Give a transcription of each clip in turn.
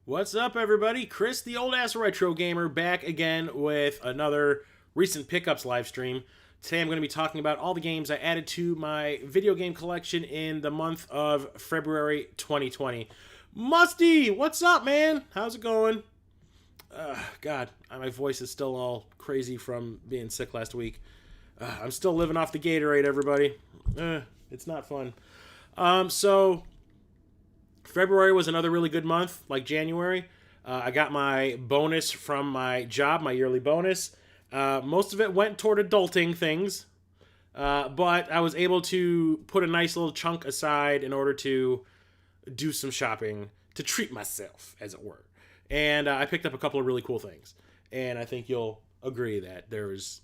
What's up, everybody? Chris, the old ass retro gamer, back again with another recent pickups live stream. Today I'm going to be talking about all the games I added to my video game collection in the month of February 2020. Musty, what's up, man? How's it going? God, my voice is still all crazy from being sick last week. I'm still living off the Gatorade, everybody. It's not fun. So February was another really good month, like January. I got my bonus from my job, my yearly bonus. Most of it went toward adulting things, but I was able to put a nice little chunk aside in order to do some shopping, to treat myself, as it were. And I picked up a couple of really cool things. And I think you'll agree that there was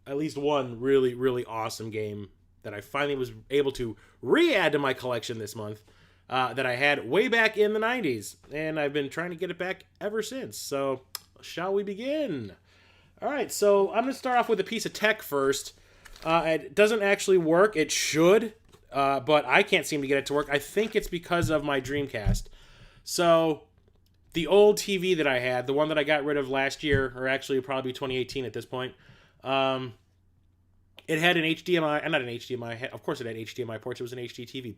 at least one really, really awesome game that I finally was able to re-add to my collection this month. That I had way back in the 90s, and I've been trying to get it back ever since. So, shall we begin? All right, so I'm going to start off with a piece of tech first. It doesn't actually work. It should, but I can't seem to get it to work. I think it's because of my Dreamcast. So, the old TV that I had, the one that I got rid of last year, or actually probably 2018 at this point, it had an HDMI, not an HDMI, of course it had HDMI ports, it was an HD TV.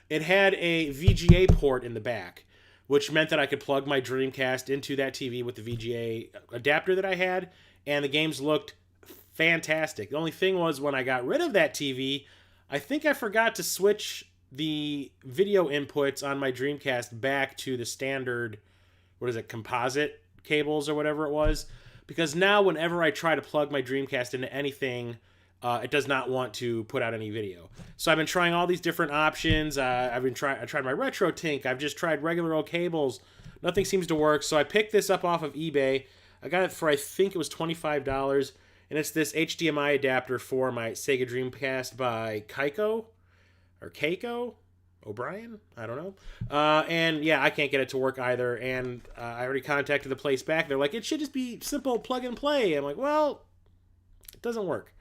It had a VGA port in the back, which meant that I could plug my Dreamcast into that TV with the VGA adapter that I had, and the games looked fantastic. The only thing was, when I got rid of that TV, I think I forgot to switch the video inputs on my Dreamcast back to the standard, composite cables or whatever it was. Because now whenever I try to plug my Dreamcast into anything, it does not want to put out any video. So I've been trying all these different options. I tried my retro tink. I've just tried regular old cables. Nothing seems to work. So I picked this up off of eBay. I got it for, I think it was $25. And it's this HDMI adapter for my Sega Dreamcast by Keiko O'Brien? I don't know. And yeah, I can't get it to work either. And I already contacted the place back. They're like, it should just be simple plug and play. I'm like, well, it doesn't work.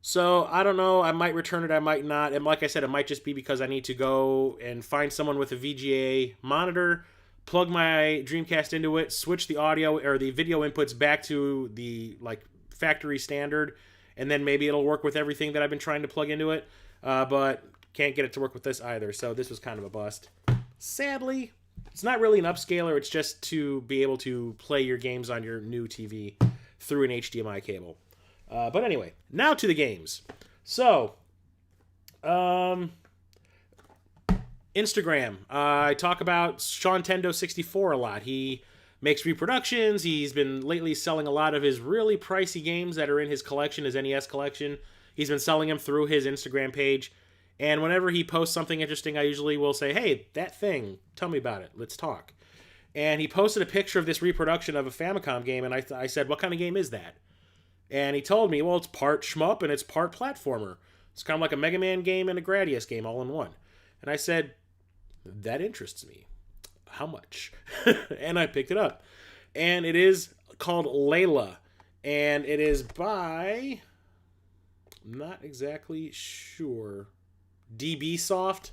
So, I don't know, I might return it, I might not, and like I said, it might just be because I need to go and find someone with a VGA monitor, plug my Dreamcast into it, switch the audio or the video inputs back to the, factory standard, and then maybe it'll work with everything that I've been trying to plug into it, but can't get it to work with this either, so this was kind of a bust. Sadly, it's not really an upscaler, it's just to be able to play your games on your new TV through an HDMI cable. But anyway, now to the games. So, Instagram. I talk about Shantendo64 a lot. He makes reproductions. He's been lately selling a lot of his really pricey games that are in his collection, his NES collection. He's been selling them through his Instagram page. And whenever he posts something interesting, I usually will say, hey, that thing, tell me about it. Let's talk. And he posted a picture of this reproduction of a Famicom game, and I said, what kind of game is that? And he told me, well, it's part shmup and it's part platformer. It's kind of like a Mega Man game and a Gradius game all in one. And I said, that interests me. How much? And I picked it up. And it is called Layla. And it is by, I'm not exactly sure, DB Soft.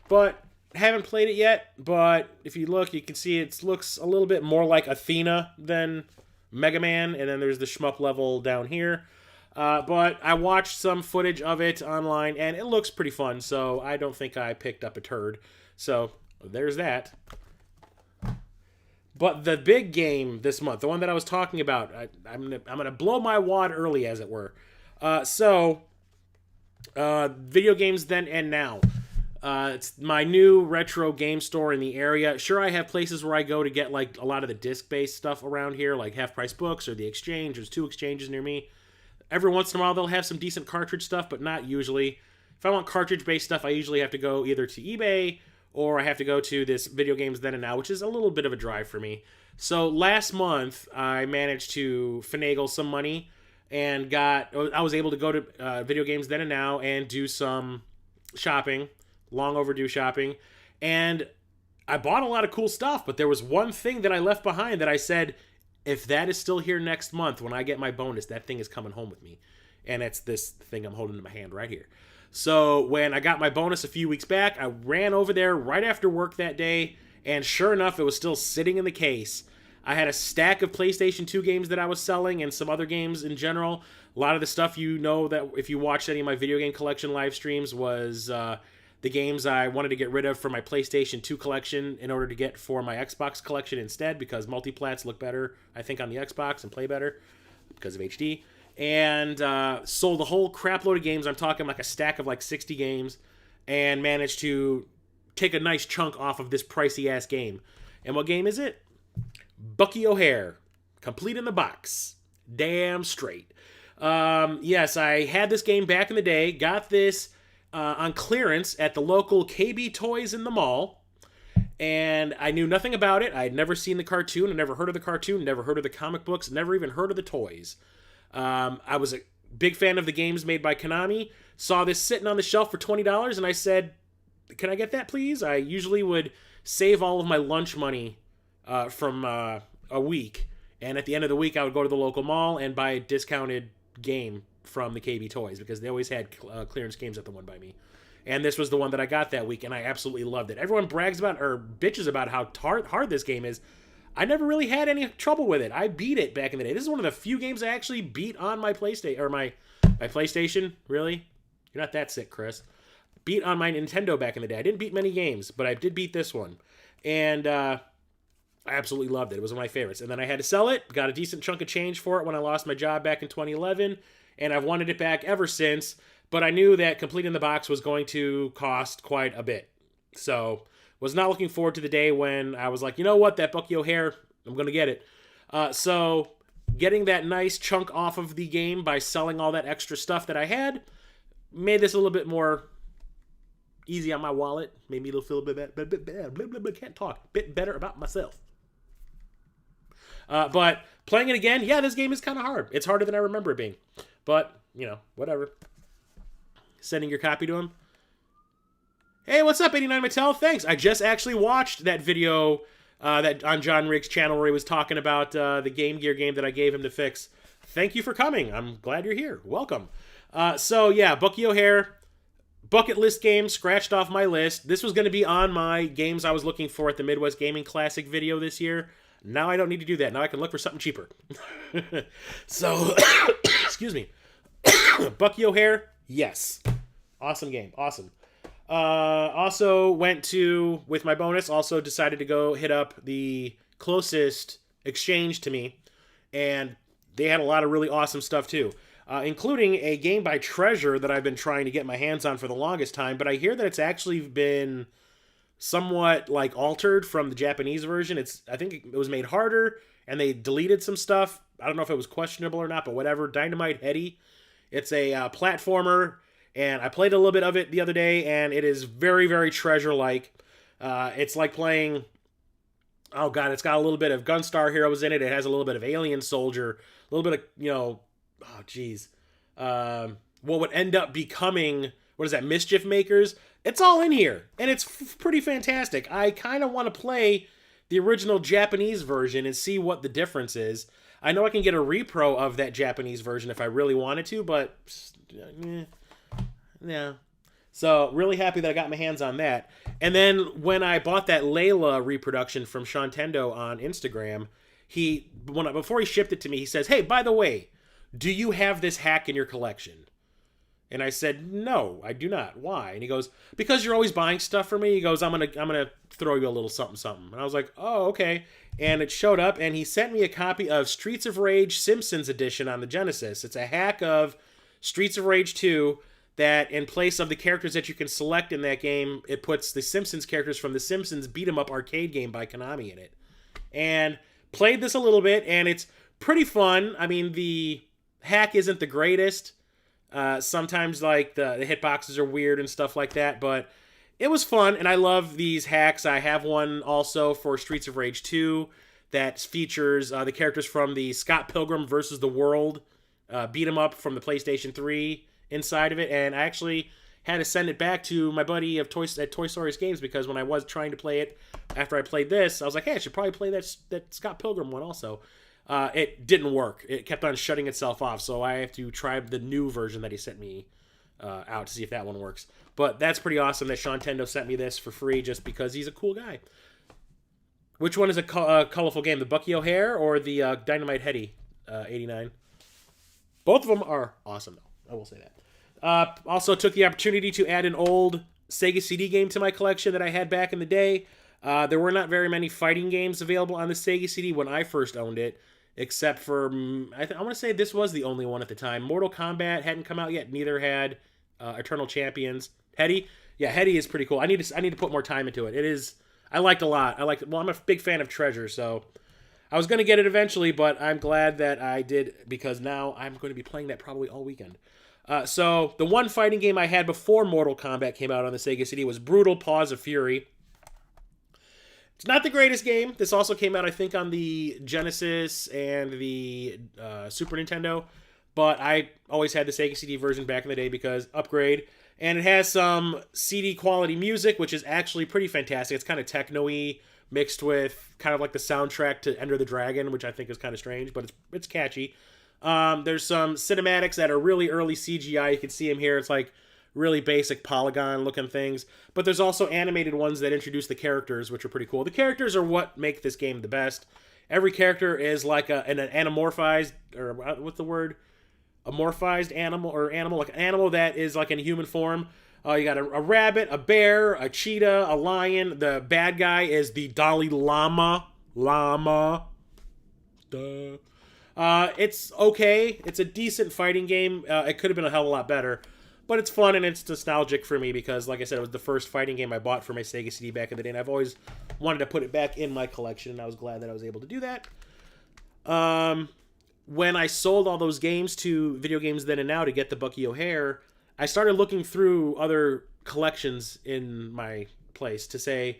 But haven't played it yet. But if you look, you can see it looks a little bit more like Athena than Mega Man, and then there's the shmup level down here. But I watched some footage of it online, and it looks pretty fun, so I don't think I picked up a turd. So, there's that. But the big game this month, the one that I was talking about, I'm gonna blow my wad early, as it were. Video games then and now. It's my new retro game store in the area. Sure, I have places where I go to get a lot of the disc-based stuff around here, like Half Price Books or the Exchange. There's 2 exchanges near me. Every once in a while, they'll have some decent cartridge stuff, but not usually. If I want cartridge-based stuff, I usually have to go either to eBay or I have to go to this Video Games Then and Now, which is a little bit of a drive for me. So last month, I managed to finagle some money and I was able to go to Video Games Then and Now and do some shopping. Long overdue shopping, and I bought a lot of cool stuff, but there was one thing that I left behind that I said, if that is still here next month when I get my bonus, that thing is coming home with me. And it's this thing I'm holding in my hand right here. So when I got my bonus a few weeks back, I ran over there right after work that day, and sure enough, it was still sitting in the case. I had a stack of PlayStation 2 games that I was selling and some other games in general. A lot of the stuff, you know, that if you watched any of my video game collection live streams, was the games I wanted to get rid of for my PlayStation 2 collection in order to get for my Xbox collection instead, because multiplats look better, I think, on the Xbox and play better because of HD. And sold a whole crap load of games. I'm talking like a stack of like 60 games, and managed to take a nice chunk off of this pricey ass game. And what game is it? Bucky O'Hare, complete in the box. Damn straight. Yes, I had this game back in the day. Got this on clearance at the local KB Toys in the mall. And I knew nothing about it. I had never seen the cartoon. I never heard of the cartoon. Never heard of the comic books. Never even heard of the toys. I was a big fan of the games made by Konami. Saw this sitting on the shelf for $20, and I said, can I get that, please? I usually would save all of my lunch money from a week, and at the end of the week, I would go to the local mall and buy a discounted game from the KB Toys, because they always had clearance games at the one by me. And this was the one that I got that week, and I absolutely loved it. Everyone brags about, or bitches about, how hard this game is. I never really had any trouble with it. I beat it back in the day. This is one of the few games I actually beat on my PlayStation, or my PlayStation. Really? You're not that sick, Chris. Beat on my Nintendo back in the day. I didn't beat many games, but I did beat this one. And I absolutely loved it. It was one of my favorites. And then I had to sell it. Got a decent chunk of change for it when I lost my job back in 2011. And I've wanted it back ever since. But I knew that completing the box was going to cost quite a bit. So was not looking forward to the day when I was like, you know what, that Bucky O'Hare, I'm going to get it. So getting that nice chunk off of the game by selling all that extra stuff that I had made this a little bit more easy on my wallet. Made me feel a bit better. Can't talk. Bit better about myself. But playing it again, yeah, this game is kind of hard. It's harder than I remember it being. But, you know, whatever. Sending your copy to him. Hey, what's up, 89 Mattel? Thanks. I just actually watched that video that on John Riggs' channel where he was talking about the Game Gear game that I gave him to fix. Thank you for coming. I'm glad you're here. Welcome. So, yeah, Bucky O'Hare, bucket list game, scratched off my list. This was going to be on my games I was looking for at the Midwest Gaming Classic video this year. Now I don't need to do that. Now I can look for something cheaper. So, excuse me. Bucky O'Hare, yes. Awesome game. Awesome. Also went to, with my bonus, also decided to go hit up the closest exchange to me, and they had a lot of really awesome stuff too, including a game by Treasure that I've been trying to get my hands on for the longest time, but I hear that it's actually been somewhat like altered from the Japanese version. I think it was made harder, and they deleted some stuff. I don't know if it was questionable or not, but whatever. Dynamite Heady. It's a platformer. And I played a little bit of it the other day, and it is very, very Treasure-like. It's like playing... Oh, God, it's got a little bit of Gunstar Heroes in it. It has a little bit of Alien Soldier. A little bit of, you know... Oh, jeez. What would end up becoming... What is that? Mischief Makers? It's all in here, and it's pretty fantastic. I kind of want to play the original Japanese version and see what the difference is. I know I can get a repro of that Japanese version if I really wanted to, but... Yeah. So, really happy that I got my hands on that. And then, when I bought that Layla reproduction from Shantendo on Instagram, before he shipped it to me, he says, hey, by the way, do you have this hack in your collection? And I said, no, I do not. Why? And he goes, because you're always buying stuff for me. He goes, I'm gonna throw you a little something, something. And I was like, oh, okay. And it showed up, and he sent me a copy of Streets of Rage Simpsons Edition on the Genesis. It's a hack of Streets of Rage 2, that in place of the characters that you can select in that game, it puts the Simpsons characters from the Simpsons beat-em-up arcade game by Konami in it. And played this a little bit, and it's pretty fun. I mean, the hack isn't the greatest. Sometimes, like, the hitboxes are weird and stuff like that, but it was fun, and I love these hacks. I have one also for Streets of Rage 2 that features the characters from the Scott Pilgrim vs. the World beat-em-up from the PlayStation 3 inside of it, and I actually had to send it back to my buddy at Toy Stories Games, because when I was trying to play it after I played this, I was like, hey, I should probably play that Scott Pilgrim one also. It didn't work. It kept on shutting itself off, so I have to try the new version that he sent me out to see if that one works. But that's pretty awesome that Sean Tendo sent me this for free just because he's a cool guy. Which one is a colorful game? The Bucky O'Hare or the Dynamite Heady 89? Both of them are awesome, though. I will say that. Also took the opportunity to add an old Sega CD game to my collection that I had back in the day. There were not very many fighting games available on the Sega CD when I first owned it, except for, I want to say this was the only one at the time. Mortal Kombat hadn't come out yet. Neither had Eternal Champions. Heady? Yeah, Heady is pretty cool. I need to put more time into it. It is... I liked a lot. Well, I'm a big fan of Treasure, so I was going to get it eventually, but I'm glad that I did because now I'm going to be playing that probably all weekend. So the one fighting game I had before Mortal Kombat came out on the Sega CD was Brutal Paws of Fury. It's not the greatest game. This also came out, I think, on the Genesis and the Super Nintendo, but I always had the Sega CD version back in the day because upgrade. And it has some CD quality music, which is actually pretty fantastic. It's kind of techno-y mixed with kind of like the soundtrack to Enter the Dragon, which I think is kind of strange, but it's catchy. There's some cinematics that are really early CGI. You can see them here. It's like really basic polygon looking things. But there's also animated ones that introduce the characters, which are pretty cool. The characters are what make this game the best. Every character is like an anamorphized, or what's the word? Amorphized animal, or animal, like an animal that is like in human form. You got a rabbit, a bear, a cheetah, a lion. The bad guy is the Dalai Lama. Duh. It's okay. It's a decent fighting game. It could have been a hell of a lot better. But it's fun and it's nostalgic for me because, like I said, it was the first fighting game I bought for my Sega CD back in the day. And I've always wanted to put it back in my collection. And I was glad that I was able to do that. When I sold all those games to Video Games Then and Now to get the Bucky O'Hare, I started looking through other collections in my place to say,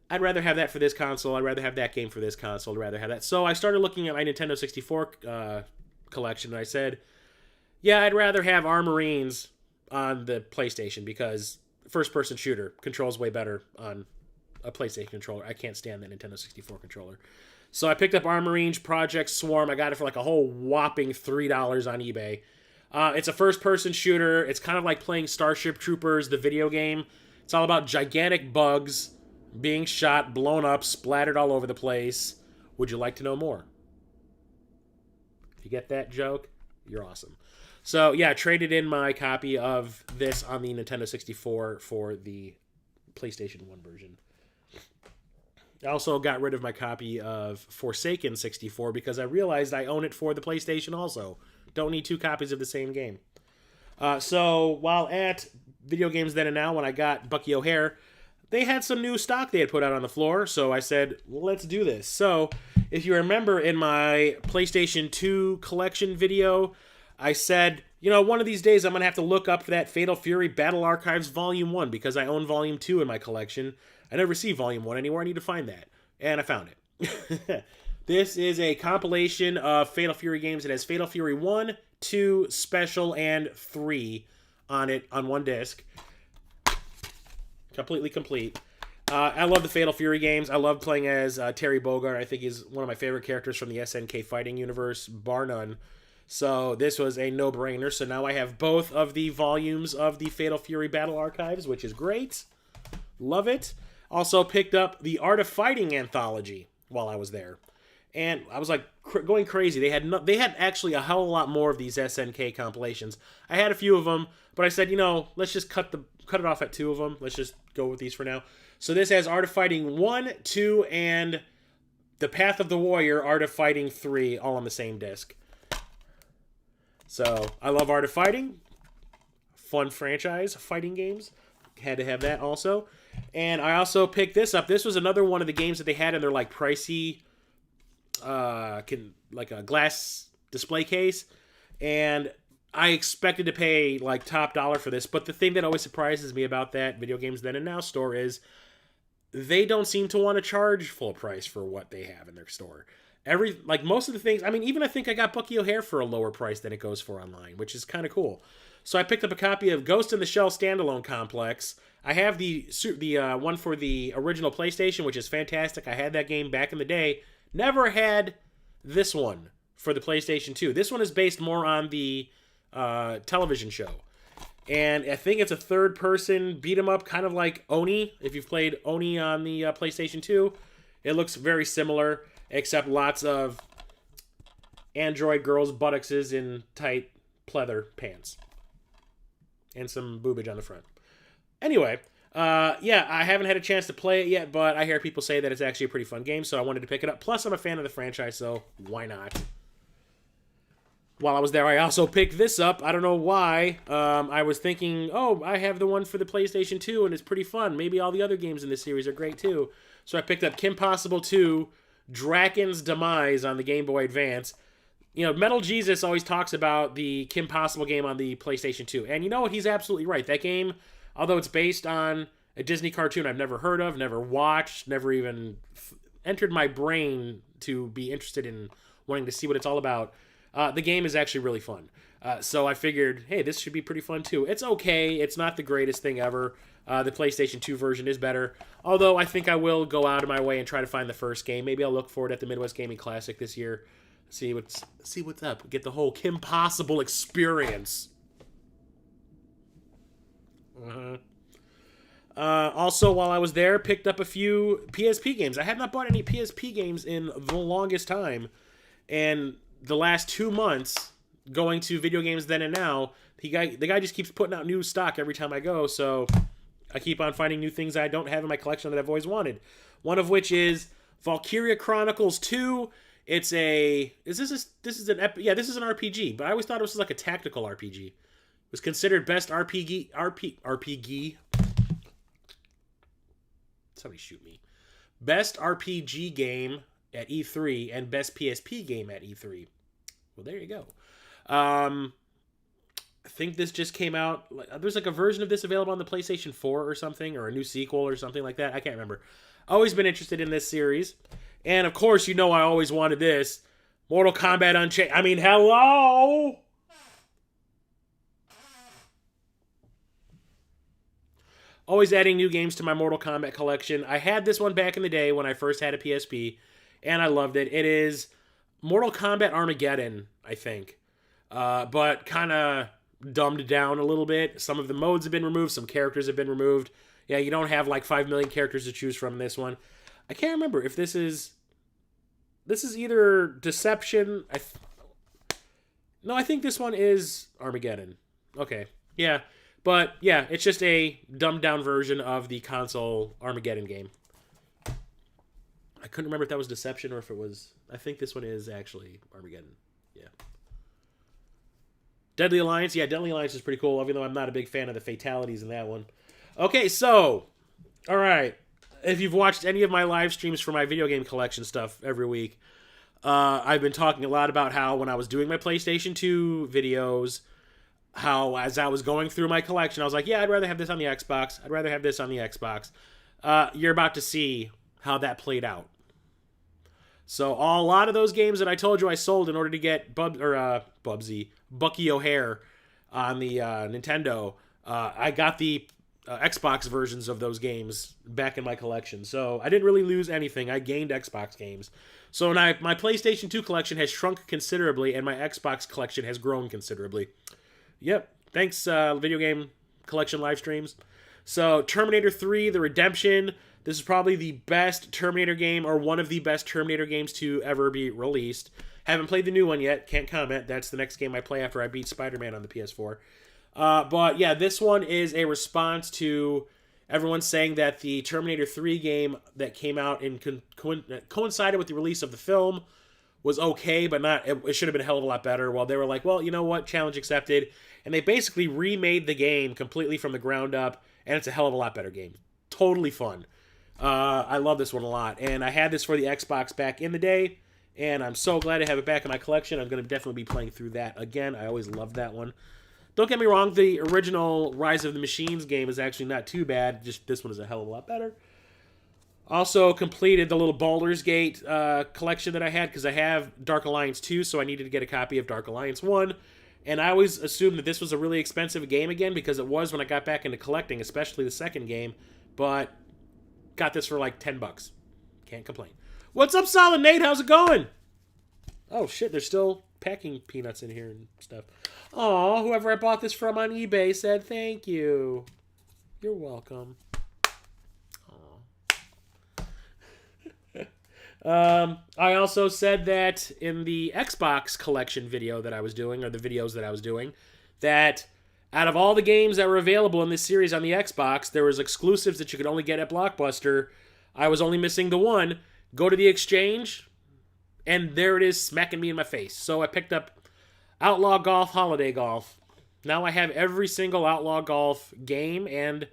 I'd rather have that for this console, I'd rather have that game for this console, I'd rather have that. So I started looking at my Nintendo 64 collection, and I said, yeah, I'd rather have Armorines on the PlayStation because first-person shooter controls way better on a PlayStation controller. I can't stand that Nintendo 64 controller. So I picked up Armorines Project Swarm. I got it for like a whole whopping $3 on eBay. It's a first-person shooter. It's kind of like playing Starship Troopers, the video game. It's all about gigantic bugs being shot, blown up, splattered all over the place. Would you like to know more? If you get that joke, you're awesome. So yeah, I traded in my copy of this on the Nintendo 64 for the PlayStation 1 version. I also got rid of my copy of Forsaken 64 because I realized I own it for the PlayStation also. Don't need two copies of the same game. So while at Video Games Then and Now, when I got Bucky O'Hare, they had some new stock they had put out on the floor. So I said, let's do this. So if you remember in my PlayStation 2 collection video, I said, one of these days I'm going to have to look up that Fatal Fury Battle Archives Volume 1 because I own Volume 2 in my collection. I never see Volume 1 anywhere. I need to find that. And I found it. This is a compilation of Fatal Fury games. It has Fatal Fury 1, 2, Special, and 3 on it on one disc. Completely complete. I love the Fatal Fury games. I love playing as Terry Bogard. I think he's one of my favorite characters from the SNK fighting universe, bar none. So this was a no-brainer. So now I have both of the volumes of the Fatal Fury Battle Archives, which is great. Love it. Also picked up the Art of Fighting anthology while I was there. And I was like going crazy. They had actually a hell of a lot more of these SNK compilations. I had a few of them, but I said, let's just cut it off at 2 of them. Let's just go with these for now. So this has Art of Fighting 1, 2, and The Path of the Warrior, Art of Fighting 3, all on the same disc. So I love Art of Fighting. Fun franchise, fighting games. Had to have that also. And I also picked this up. This was another one of the games that they had in their like pricey, like a glass display case. And I expected to pay like top dollar for this. But the thing that always surprises me about that Video Games Then and Now store is they don't seem to want to charge full price for what they have in their store. Most of the things, even I think I got Bucky O'Hare for a lower price than it goes for online, which is kind of cool. So I picked up a copy of Ghost in the Shell Standalone Complex. I have the one for the original PlayStation, which is fantastic. I had that game back in the day. Never had this one for the PlayStation 2. This one is based more on the television show. And I think it's a third-person beat-em-up, kind of like Oni. If you've played Oni on the PlayStation 2, it looks very similar, except lots of android girls' buttocks in tight pleather pants. And some boobage on the front. Anyway, yeah, I haven't had a chance to play it yet, but I hear people say that it's actually a pretty fun game, so I wanted to pick it up. Plus, I'm a fan of the franchise, so why not? While I was there, I also picked this up. I don't know why. I was thinking, oh, I have the one for the PlayStation 2, and it's pretty fun. Maybe all the other games in this series are great, too. So I picked up Kim Possible 2, Draken's Demise on the Game Boy Advance. You know, Metal Jesus always talks about the Kim Possible game on the PlayStation 2. And you know what? He's absolutely right. That game, although it's based on a Disney cartoon I've never heard of, never watched, never even entered my brain to be interested in wanting to see what it's all about, the game is actually really fun. So I figured, hey, this should be pretty fun too. It's okay. It's not the greatest thing ever. The PlayStation 2 version is better. Although I think I will go out of my way and try to find the first game. Maybe I'll look for it at the Midwest Gaming Classic this year. See what's up. Get the whole Kim Possible experience. Also, while I was there, picked up a few PSP games. I had not bought any PSP games in the longest time. And the last 2 months, going to Video Games Then and Now, the guy just keeps putting out new stock every time I go, so I keep on finding new things I don't have in my collection that I've always wanted. One of which is Valkyria Chronicles 2. This is an RPG, but I always thought it was like a tactical RPG. It was considered best RPG. Somebody shoot me. Best RPG game at E3 and best PSP game at E3. Well, there you go. I think this just came out. There's like a version of this available on the PlayStation 4 or something, or a new sequel or something like that. I can't remember. Always been interested in this series. And of course, you know I always wanted this. Mortal Kombat Unchained. I mean, hello! Always adding new games to my Mortal Kombat collection. I had this one back in the day when I first had a PSP, and I loved it. It is Mortal Kombat Armageddon, I think. But kind of dumbed down a little bit. Some of the modes have been removed. Some characters have been removed. Yeah, you don't have like 5 million characters to choose from in this one. I can't remember if this is either Deception. I think this one is Armageddon. Okay, yeah. But yeah, it's just a dumbed down version of the console Armageddon game. I couldn't remember if that was Deception or if it was... I think this one is actually Armageddon. Yeah. Deadly Alliance. Yeah, Deadly Alliance is pretty cool, even though I'm not a big fan of the fatalities in that one. Okay, so... Alright. If you've watched any of my live streams for my video game collection stuff every week, I've been talking a lot about how when I was doing my PlayStation 2 videos, how as I was going through my collection, I was like, yeah, I'd rather have this on the Xbox. I'd rather have this on the Xbox. You're about to see how that played out. So a lot of those games that I told you I sold in order to get Bucky O'Hare on the Nintendo, I got the Xbox versions of those games back in my collection. So I didn't really lose anything. I gained Xbox games. So now my PlayStation 2 collection has shrunk considerably, and my Xbox collection has grown considerably. Yep. Thanks, video game collection live streams. So Terminator 3, The Redemption. This is probably the best Terminator game, or one of the best Terminator games to ever be released. Haven't played the new one yet. Can't comment. That's the next game I play after I beat SpiderMan on the PS4. But yeah, this one is a response to everyone saying that the Terminator 3 game that came out and coincided with the release of the film was okay, but not. It should have been a hell of a lot better. Well, they were like, well, you know what? Challenge accepted. And they basically remade the game completely from the ground up, and it's a hell of a lot better game. Totally fun. I love this one a lot. And I had this for the Xbox back in the day, and I'm so glad to have it back in my collection. I'm going to definitely be playing through that again. I always loved that one. Don't get me wrong, the original Rise of the Machines game is actually not too bad. Just this one is a hell of a lot better. Also completed the little Baldur's Gate collection that I had, because I have Dark Alliance 2, so I needed to get a copy of Dark Alliance 1. And I always assumed that this was a really expensive game again, because it was when I got back into collecting, especially the second game. But got this for like $10. Can't complain. What's up, Solid Nate? How's it going? Oh shit, there's still packing peanuts in here and stuff. Aw, whoever I bought this from on eBay said thank you. You're welcome. I also said that in the Xbox collection video that I was doing, or the videos that I was doing, that out of all the games that were available in this series on the Xbox, there was exclusives that you could only get at Blockbuster. I was only missing the one. Go to the exchange, and there it is smacking me in my face. So I picked up Outlaw Golf, Holiday Golf. Now I have every single Outlaw Golf game and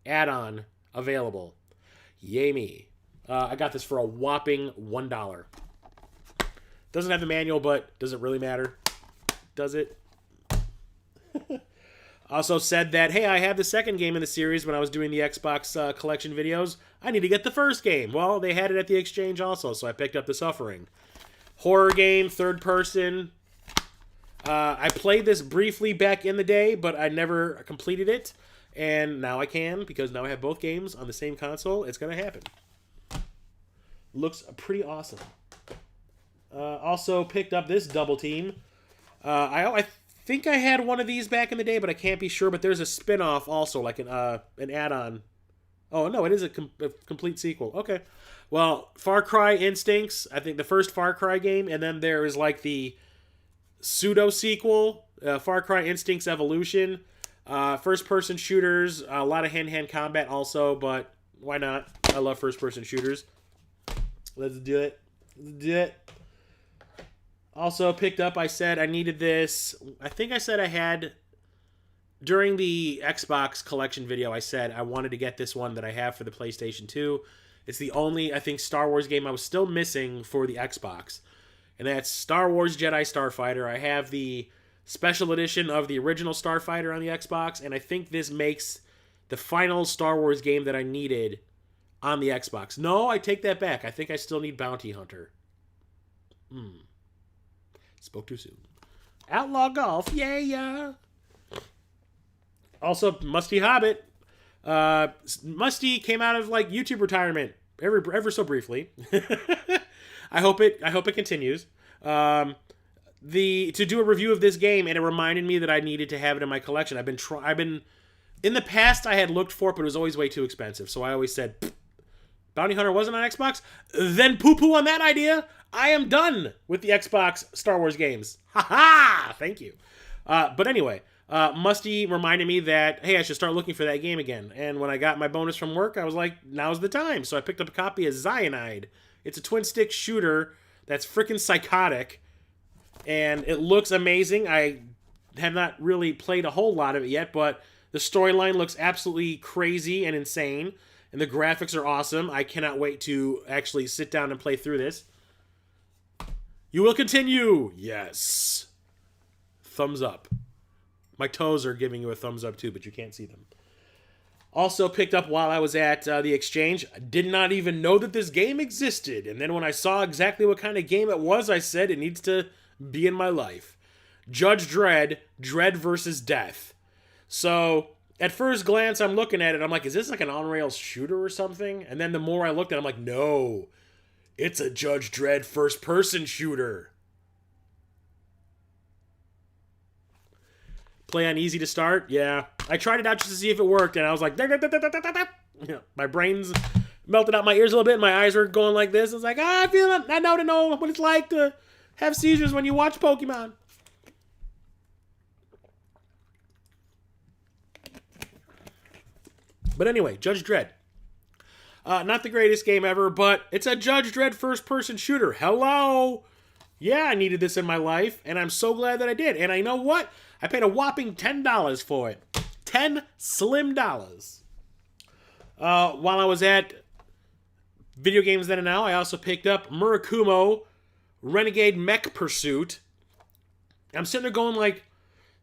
add-on available. Yay me. I got this for a whopping $1. Doesn't have the manual, but does it really matter? Does it? Also said that, hey, I have the second game in the series when I was doing the Xbox collection videos. I need to get the first game. Well, they had it at the exchange also, so I picked up The Suffering. Horror game, third person. I played this briefly back in the day, but I never completed it. And now I can, because now I have both games on the same console. It's going to happen. Looks pretty awesome. Also picked up this Double Team. I think I had one of these back in the day, but I can't be sure. But there's a spin-off also, like an add-on. Oh, no, it is a complete sequel. Okay. Well, Far Cry Instincts, I think the first Far Cry game, and then there is like the pseudo-sequel, Far Cry Instincts Evolution. First-person shooters, a lot of hand-to-hand combat also, but why not? I love first-person shooters. Let's do it. Let's do it. Also picked up, I said I needed this. I think I said I had, during the Xbox collection video, I said I wanted to get this one that I have for the PlayStation 2. It's the only, I think, Star Wars game I was still missing for the Xbox. And that's Star Wars Jedi Starfighter. I have the special edition of the original Starfighter on the Xbox, and I think this makes the final Star Wars game that I needed on the Xbox. No, I take that back. I think I still need Bounty Hunter. Spoke too soon. Outlaw Golf, yeah. Also, Musty Hobbit. Musty came out of like YouTube retirement ever so briefly. I hope it continues. To do a review of this game, and it reminded me that I needed to have it in my collection. I've been in the past I had looked for it, but it was always way too expensive. So I always said, Bounty Hunter wasn't on Xbox? Then poo-poo on that idea. I am done with the Xbox Star Wars games. Ha-ha! Thank you. But anyway, Musty reminded me that, hey, I should start looking for that game again. And when I got my bonus from work, I was like, now's the time. So I picked up a copy of Cyanide. It's a twin-stick shooter that's freaking psychotic. And it looks amazing. I have not really played a whole lot of it yet, but the storyline looks absolutely crazy and insane. And the graphics are awesome. I cannot wait to actually sit down and play through this. You will continue. Yes. Thumbs up. My toes are giving you a thumbs up too, but you can't see them. Also picked up while I was at the exchange. I did not even know that this game existed. And then when I saw exactly what kind of game it was, I said it needs to be in my life. Judge Dredd, Dredd versus Death. So at first glance, I'm looking at it. I'm like, is this like an on-rails shooter or something? And then the more I looked at it, I'm like, no. It's a Judge Dredd first-person shooter. Play on easy to start? Yeah. I tried it out just to see if it worked, and I was like, my brains melted out my ears a little bit, and my eyes were going like this. I was like, I feel it. I know what it's like to have seizures when you watch Pokemon. But anyway, Judge Dredd. Not the greatest game ever, but it's a Judge Dredd first-person shooter. Hello! Yeah, I needed this in my life, and I'm so glad that I did. And I know what? I paid a whopping $10 for it. $10 slim dollars. While I was at Video Games Then and Now, I also picked up Murakumo Renegade Mech Pursuit. I'm sitting there going like,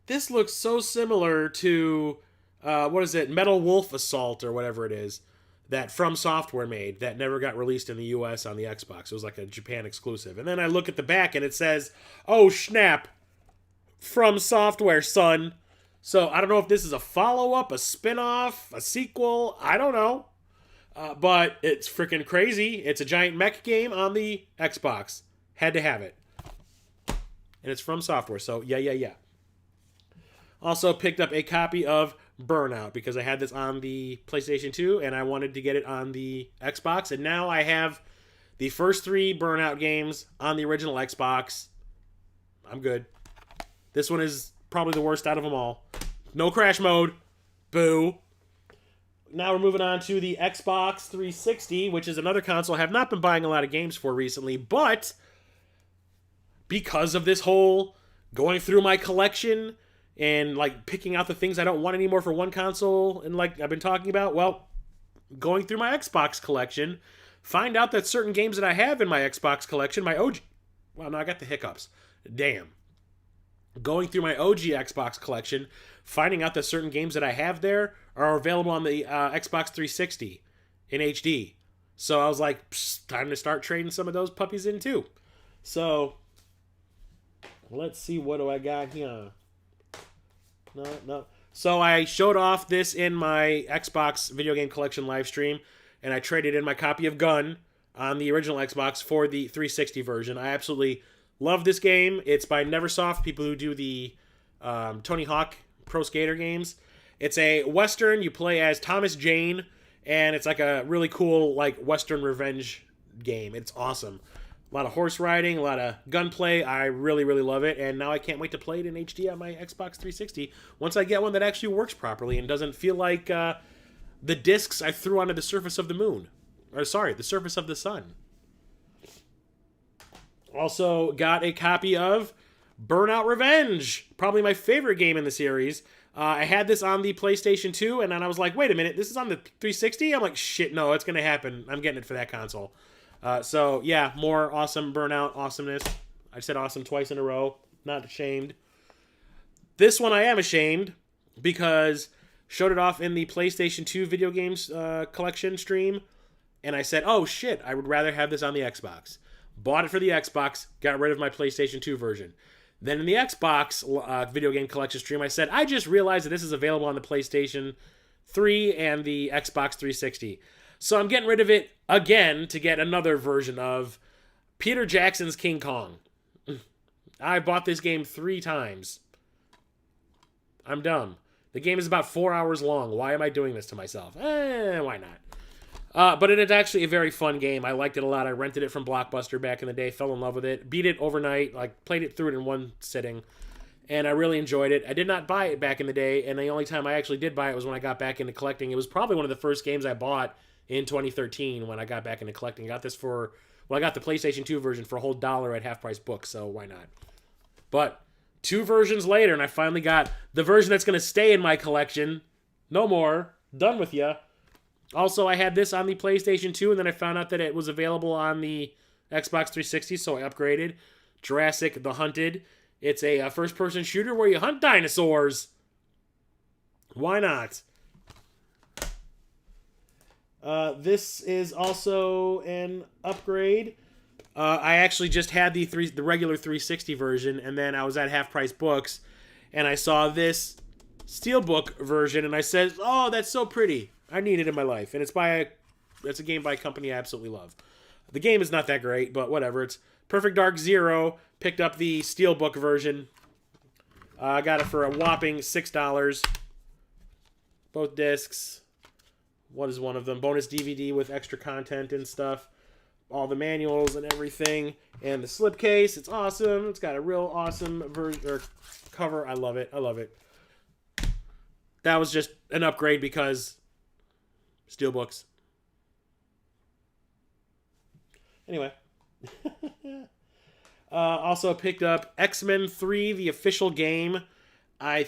this looks so similar to, Metal Wolf Assault or whatever it is, that From Software made that never got released in the US on the Xbox. It was like a Japan exclusive. And then I look at the back and it says, oh snap, From Software, son. So I don't know if this is a follow-up, a spin-off, a sequel. I don't know. But it's freaking crazy. It's a giant mech game on the Xbox. Had to have it. and it's from software. So yeah. Also picked up a copy of Burnout because I had this on the PlayStation 2 and I wanted to get it on the Xbox. And now I have the first 3 Burnout games on the original Xbox. I'm good. This one is probably the worst out of them all. No crash mode. Boo. Now we're moving on to the Xbox 360, which is another console I have not been buying a lot of games for recently, but because of this whole going through my collection and like picking out the things I don't want anymore for one console, and like I've been talking about, well, going through my Xbox collection, find out that certain games that I have in my Xbox collection, my OG, well, no, I got the hiccups. Damn. Going through my OG Xbox collection, finding out that certain games that I have there are available on the Xbox 360 in HD. So I was like, time to start trading some of those puppies in too. So let's see, what do I got here? No. So I showed off this in my Xbox video game collection live stream, and I traded in my copy of Gun on the original Xbox for the 360 version. I absolutely love this game. It's by Neversoft, people who do the Tony Hawk Pro Skater games. It's a Western. You play as Thomas Jane, and it's like a really cool like Western revenge game. It's awesome. A lot of horse riding, a lot of gunplay. I really, really love it, and now I can't wait to play it in HD on my Xbox 360 once I get one that actually works properly and doesn't feel like the discs I threw onto the surface of the moon. Or sorry, the surface of the sun. Also got a copy of Burnout Revenge, probably my favorite game in the series. I had this on the PlayStation 2, and then I was like, wait a minute, this is on the 360? I'm like, shit, no, it's going to happen. I'm getting it for that console. So, yeah, more awesome Burnout awesomeness. I said awesome twice in a row. Not ashamed. This one I am ashamed because showed it off in the PlayStation 2 video games collection stream, and I said, oh, shit, I would rather have this on the Xbox. Bought it for the Xbox, got rid of my PlayStation 2 version. Then in the Xbox video game collection stream, I said, I just realized that this is available on the PlayStation 3 and the Xbox 360. So I'm getting rid of it again to get another version of Peter Jackson's King Kong. I bought this game 3 times. I'm dumb. The game is about 4 hours long. Why am I doing this to myself? Why not? But it is actually a very fun game. I liked it a lot. I rented it from Blockbuster back in the day, fell in love with it, beat it overnight, like played it through it in one sitting, and I really enjoyed it. I did not buy it back in the day, and the only time I actually did buy it was when I got back into collecting. It was probably one of the first games I bought in 2013 when I got back into collecting. I got this for, well, I got the PlayStation 2 version for a whole $1 at Half Price Books, so why not? But 2 versions later, and I finally got the version that's going to stay in my collection. No more. Done with ya. Also, I had this on the PlayStation 2, and then I found out that it was available on the Xbox 360, so I upgraded. Jurassic The Hunted. It's a first-person shooter where you hunt dinosaurs. Why not? This is also an upgrade. I actually just had the regular 360 version, and then I was at Half Price Books, and I saw this Steelbook version, and I said, oh, that's so pretty. I need it in my life. And it's a game by a company I absolutely love. The game is not that great, but whatever. It's Perfect Dark Zero. Picked up the Steelbook version. I got it for a whopping $6. Both discs. What is one of them? Bonus DVD with extra content and stuff. All the manuals and everything. And the slipcase. It's awesome. It's got a real awesome cover. I love it. I love it. That was just an upgrade because Steelbooks. Anyway. Also picked up XMen 3, the official game. I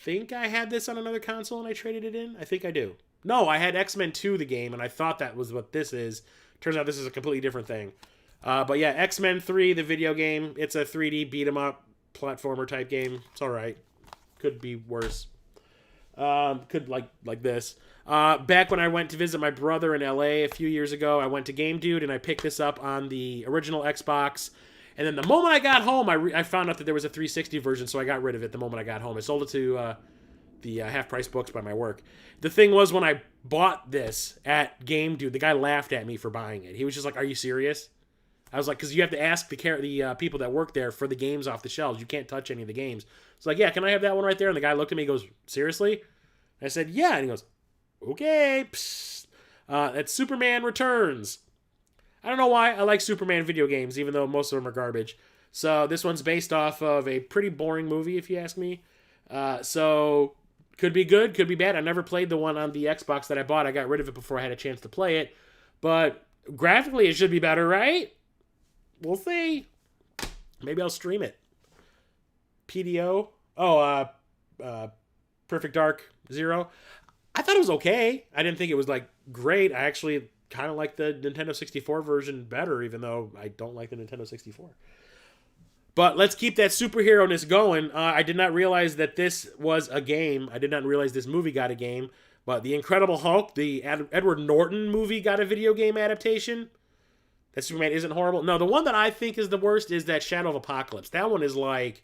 think I had this on another console and I traded it in. I think I do. No, I had X-Men 2, the game, and I thought that was what this is. Turns out this is a completely different thing. But yeah, X-Men 3, the video game. It's a 3D beat-em-up platformer type game. It's alright. Could be worse. Could like this. Back when I went to visit my brother in LA a few years ago, I went to Game Dude and I picked this up on the original Xbox. And then the moment I got home, I found out that there was a 360 version, so I got rid of it the moment I got home. I sold it to the Half Price Books by my work. The thing was, when I bought this at Game Dude, the guy laughed at me for buying it. He was just like, are you serious? I was like, because you have to ask the people that work there for the games off the shelves. You can't touch any of the games. It's like, yeah, can I have that one right there? And the guy looked at me and goes, seriously? And I said, yeah. And he goes, okay. That's Superman Returns. I don't know why I like Superman video games, even though most of them are garbage. So this one's based off of a pretty boring movie, if you ask me. So could be good, could be bad. I never played the one on the Xbox that I bought. I got rid of it before I had a chance to play it. But graphically, it should be better, right? We'll see. Maybe I'll stream it. PDO. Oh, Perfect Dark Zero. I thought it was okay. I didn't think it was, like, great. I actually kind of like the Nintendo 64 version better, even though I don't like the Nintendo 64. But let's keep that superhero-ness going. I did not realize that this was a game. I did not realize this movie got a game. But The Incredible Hulk, the Edward Norton movie, got a video game adaptation. That Superman isn't horrible. No, the one that I think is the worst is that Shadow of Apocalypse. That one is like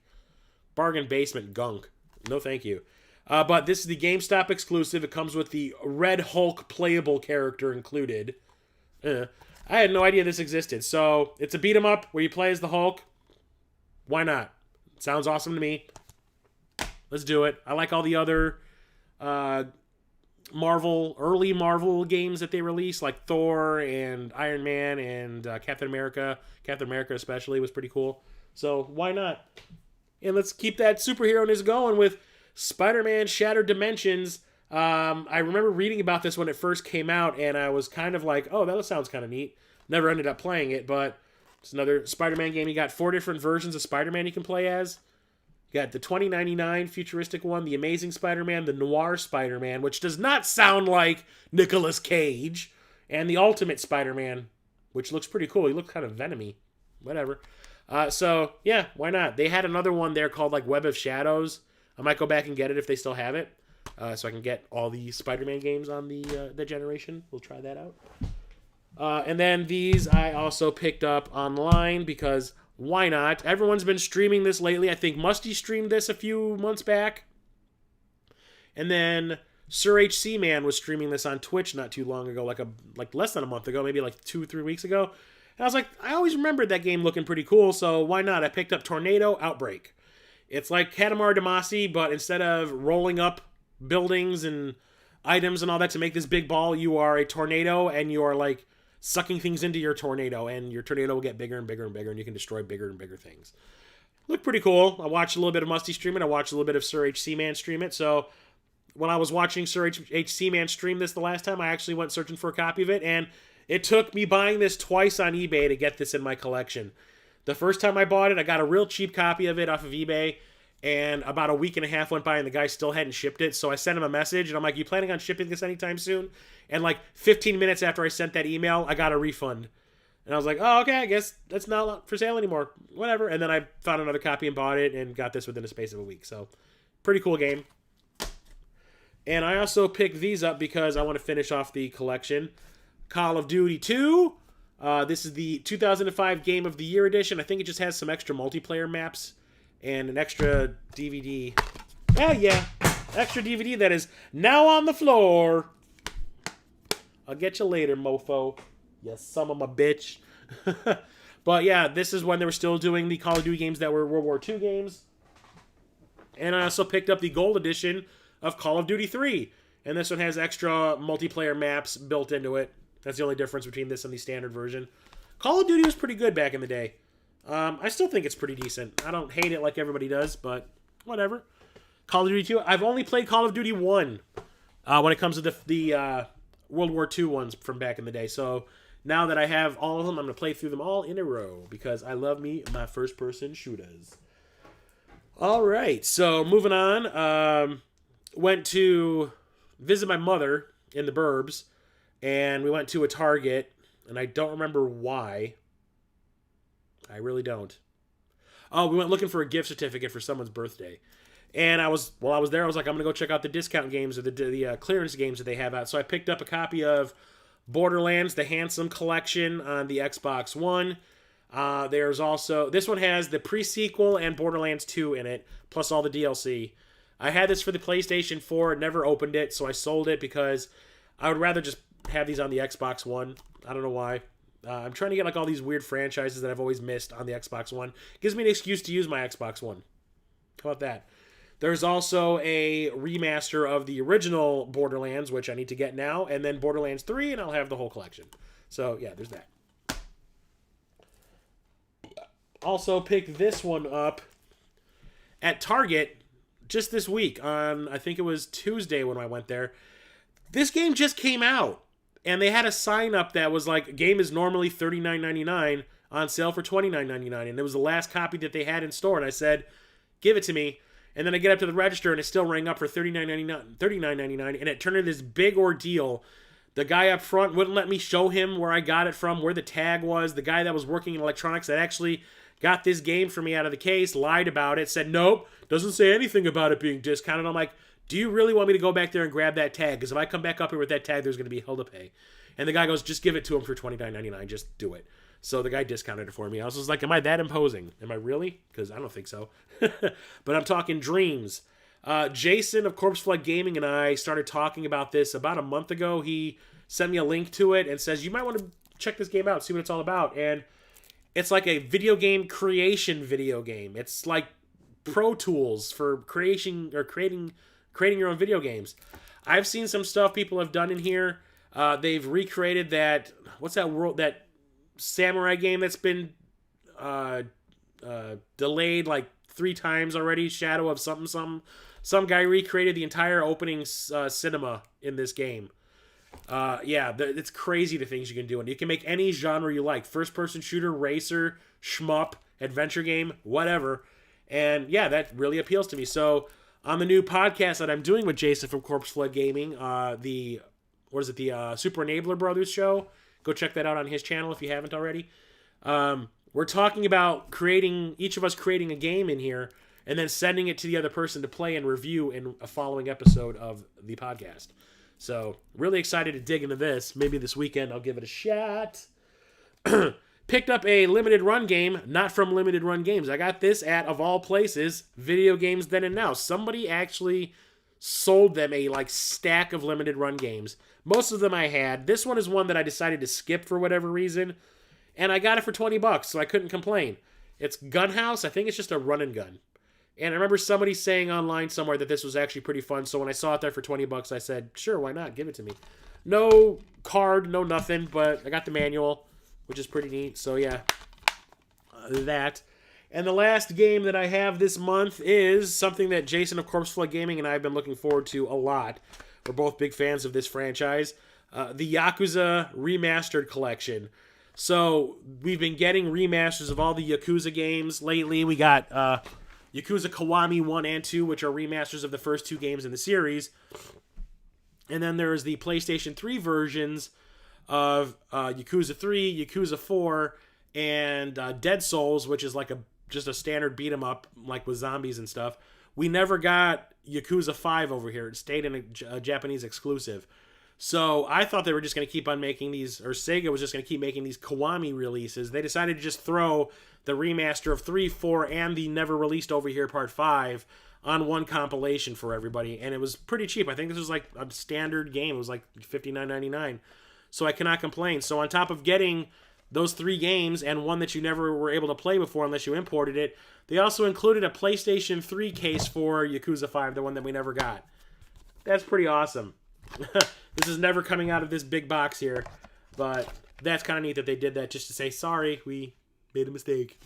bargain basement gunk. No thank you. But this is the GameStop exclusive. It comes with the Red Hulk playable character included. I had no idea this existed. So it's a beat 'em up where you play as the Hulk. Why not? Sounds awesome to me. Let's do it. I like all the other early Marvel games that they released, like Thor and Iron Man and Captain America. Captain America especially was pretty cool. So why not? And let's keep that superhero-ness going with Spider-Man Shattered Dimensions. I remember reading about this when it first came out, and I was kind of like, oh, that sounds kind of neat. Never ended up playing it, but it's another Spider-Man game. You got 4 different versions of Spider-Man you can play as. You got the 2099 futuristic one, the Amazing Spider-Man, the Noir Spider-Man, which does not sound like Nicolas Cage, and the Ultimate Spider-Man, which looks pretty cool. He looks kind of venomy. Whatever. So, yeah, why not? They had another one there called, like, Web of Shadows. I might go back and get it if they still have it, so I can get all the Spider-Man games on the generation. We'll try that out. And then these I also picked up online because why not? Everyone's been streaming this lately. I think Musty streamed this a few months back. And then Sir HC Man was streaming this on Twitch not too long ago, like less than a month ago, maybe like 2-3 weeks ago. And I was like, I always remembered that game looking pretty cool, so why not? I picked up Tornado Outbreak. It's like Katamari Damacy, but instead of rolling up buildings and items and all that to make this big ball, you are a tornado, and you are like sucking things into your tornado, and your tornado will get bigger and bigger and bigger, and you can destroy bigger and bigger things. Looked pretty cool. I watched a little bit of Musty stream it. I watched a little bit of Sir HC Man stream it. So when I was watching Sir HC Man stream this the last time, I actually went searching for a copy of it, and it took me buying this twice on eBay to get this in my collection. The first time I bought it, I got a real cheap copy of it off of eBay, and about a week and a half went by and the guy still hadn't shipped it. So I sent him a message, and I'm like, you planning on shipping this anytime soon? And like 15 minutes after I sent that email, I got a refund. And I was like, oh, okay, I guess that's not for sale anymore. Whatever. And then I found another copy and bought it and got this within a space of a week. So pretty cool game. And I also picked these up because I want to finish off the collection. Call of Duty 2. This is the 2005 Game of the Year edition. I think it just has some extra multiplayer maps and an extra DVD. Yeah. Extra DVD that is now on the floor. I'll get you later, mofo. You son of a bitch. But yeah, this is when they were still doing the Call of Duty games that were World War II games. And I also picked up the gold edition of Call of Duty 3. And this one has extra multiplayer maps built into it. That's the only difference between this and the standard version. Call of Duty was pretty good back in the day. I still think it's pretty decent. I don't hate it like everybody does, but whatever. Call of Duty 2. I've only played Call of Duty 1 when it comes to the World War II ones from back in the day. So now that I have all of them, I'm going to play through them all in a row because I love me my first-person shooters. All right, so moving on. Went to visit my mother in the burbs, and we went to a Target, and I don't remember why. I really don't. Oh, we went looking for a gift certificate for someone's birthday. And while I was there, I was like, I'm going to go check out the discount games or the clearance games that they have out. So I picked up a copy of Borderlands, the Handsome Collection on the Xbox One. There's also, this one has the pre-sequel and Borderlands 2 in it, plus all the DLC. I had this for the PlayStation 4, never opened it, so I sold it because I would rather just have these on the Xbox One. I don't know why. I'm trying to get like all these weird franchises that I've always missed on the Xbox One. Gives me an excuse to use my Xbox One. How about that? There's also a remaster of the original Borderlands, which I need to get now, and then Borderlands 3, and I'll have the whole collection. So, yeah, there's that. Also picked this one up at Target just this week on, I think it was Tuesday when I went there. This game just came out, and they had a sign up that was like, game is normally $39.99 on sale for $29.99, and it was the last copy that they had in store, and I said, give it to me. And then I get up to the register, and it still rang up for $39.99, and it turned into this big ordeal. The guy up front wouldn't let me show him where I got it from, where the tag was. The guy that was working in electronics that actually got this game for me out of the case lied about it, said, nope, doesn't say anything about it being discounted. I'm like, do you really want me to go back there and grab that tag? Because if I come back up here with that tag, there's going to be hell to pay. And the guy goes, just give it to him for $29.99. Just do it. So the guy discounted it for me. I was just like, am I that imposing? Am I really? Because I don't think so. But I'm talking Dreams. Jason of Corpse Flood Gaming and I started talking about this about a month ago. He sent me a link to it and says, you might want to check this game out, see what it's all about. And it's like a video game creation video game. It's like Pro Tools for creating your own video games. I've seen some stuff people have done in here. They've recreated that, what's that world, that samurai game that's been delayed like 3 times already, Shadow of something. Some guy recreated the entire opening cinema in this game. It's crazy the things you can do, and you can make any genre you like: first-person shooter, racer, shmup, adventure game, whatever. And yeah, that really appeals to me. So on the new podcast that I'm doing with Jason from Corpse Flood Gaming, the Super Enabler Brothers show. Go check that out on his channel if you haven't already. We're talking about each of us creating a game in here and then sending it to the other person to play and review in a following episode of the podcast. So, really excited to dig into this. Maybe this weekend I'll give it a shot. Picked up a limited run game, not from Limited Run Games. I got this at, of all places, Video Games Then and Now. Somebody actually sold them a stack of limited run games. Most of them I had. This one is one that I decided to skip for whatever reason, and I got it for $20, so I couldn't complain. It's Gunhouse. I think it's just a run and gun. And I remember somebody saying online somewhere that this was actually pretty fun, so when I saw it there for $20, I said, sure, why not? Give it to me. No card, no nothing, but I got the manual, which is pretty neat. So yeah, that. And the last game that I have this month is something that Jason of Corpse Flood Gaming and I have been looking forward to a lot. We're both big fans of this franchise. The Yakuza Remastered Collection. So we've been getting remasters of all the Yakuza games lately. We got Yakuza Kiwami 1 and 2, which are remasters of the first 2 games in the series. And then there's the PlayStation 3 versions of Yakuza 3, Yakuza 4, and Dead Souls, which is just a standard beat 'em up, like with zombies and stuff. We never got Yakuza 5 over here. It stayed in a Japanese exclusive. So I thought they were just going to keep on making these, or Sega was just going to keep making these Kiwami releases. They decided to just throw the remaster of 3, 4, and the never released over here Part 5 on one compilation for everybody. And it was pretty cheap. I think this was like a standard game. It was like $59.99. So I cannot complain. So on top of getting those 3 games and one that you never were able to play before unless you imported it, they also included a PlayStation 3 case for Yakuza 5, the one that we never got. That's pretty awesome. This is never coming out of this big box here, but that's kind of neat that they did that just to say, sorry, we made a mistake.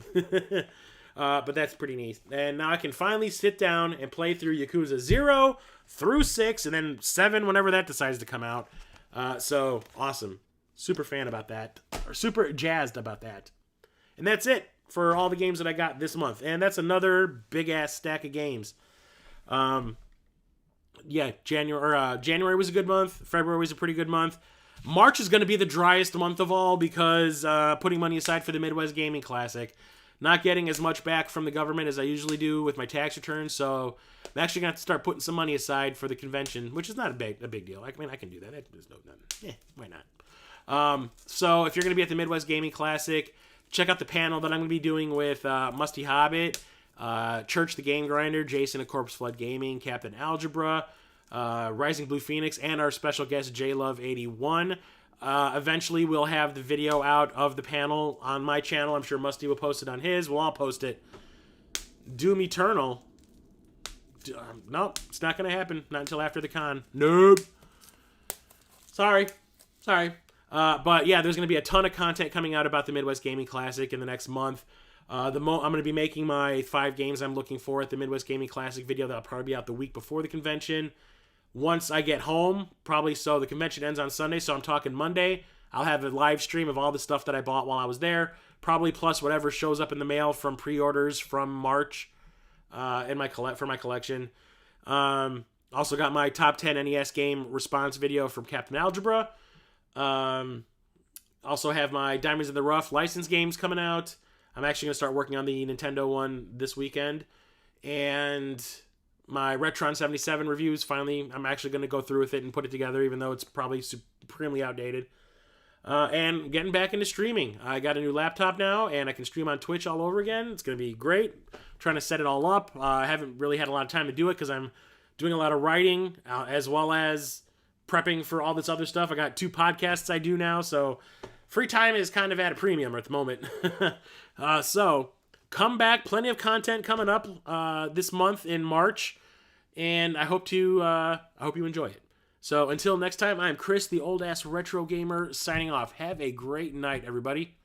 But that's pretty neat. And now I can finally sit down and play through Yakuza 0 through 6 and then 7 whenever that decides to come out. So awesome. Super fan about that, or super jazzed about that. And that's it for all the games that I got this month. And that's another big-ass stack of games. January was a good month. February was a pretty good month. March is going to be the driest month of all because putting money aside for the Midwest Gaming Classic. Not getting as much back from the government as I usually do with my tax returns, so I'm actually going to have to start putting some money aside for the convention, which is not a big deal. I mean, I can do that. There's no none. Why not? So if you're going to be at the Midwest Gaming Classic, check out the panel that I'm going to be doing with Musty Hobbit, Church the Game Grinder, Jason of Corpse Flood Gaming, Captain Algebra, Rising Blue Phoenix, and our special guest, JLove81. Eventually, we'll have the video out of the panel on my channel. I'm sure Musty will post it on his. We'll all post it. Doom Eternal. Nope, it's not going to happen. Not until after the con. Nope. Sorry. But yeah, there's going to be a ton of content coming out about the Midwest Gaming Classic in the next month. I'm going to be making my 5 games I'm looking for at the Midwest Gaming Classic video. That'll probably be out the week before the convention. Once I get home, probably, so the convention ends on Sunday, so I'm talking Monday. I'll have a live stream of all the stuff that I bought while I was there, probably plus whatever shows up in the mail from pre-orders from March for my collection. Also got my top 10 NES game response video from Captain Algebra. Also have my Diamonds in the Rough license games coming out. I'm actually going to start working on the Nintendo one this weekend. And my Retron 77 reviews, finally, I'm actually going to go through with it and put it together, even though it's probably supremely outdated. And getting back into streaming. I got a new laptop now, and I can stream on Twitch all over again. It's going to be great. Trying to set it all up. I haven't really had a lot of time to do it because I'm doing a lot of writing, as well as prepping for all this other stuff. I got 2 podcasts I do now, so free time is kind of at a premium at the moment. So come back. Plenty of content coming up this month in March, and I hope you enjoy it. So until next time, I'm Chris, the old ass retro gamer, signing off. Have a great night, everybody.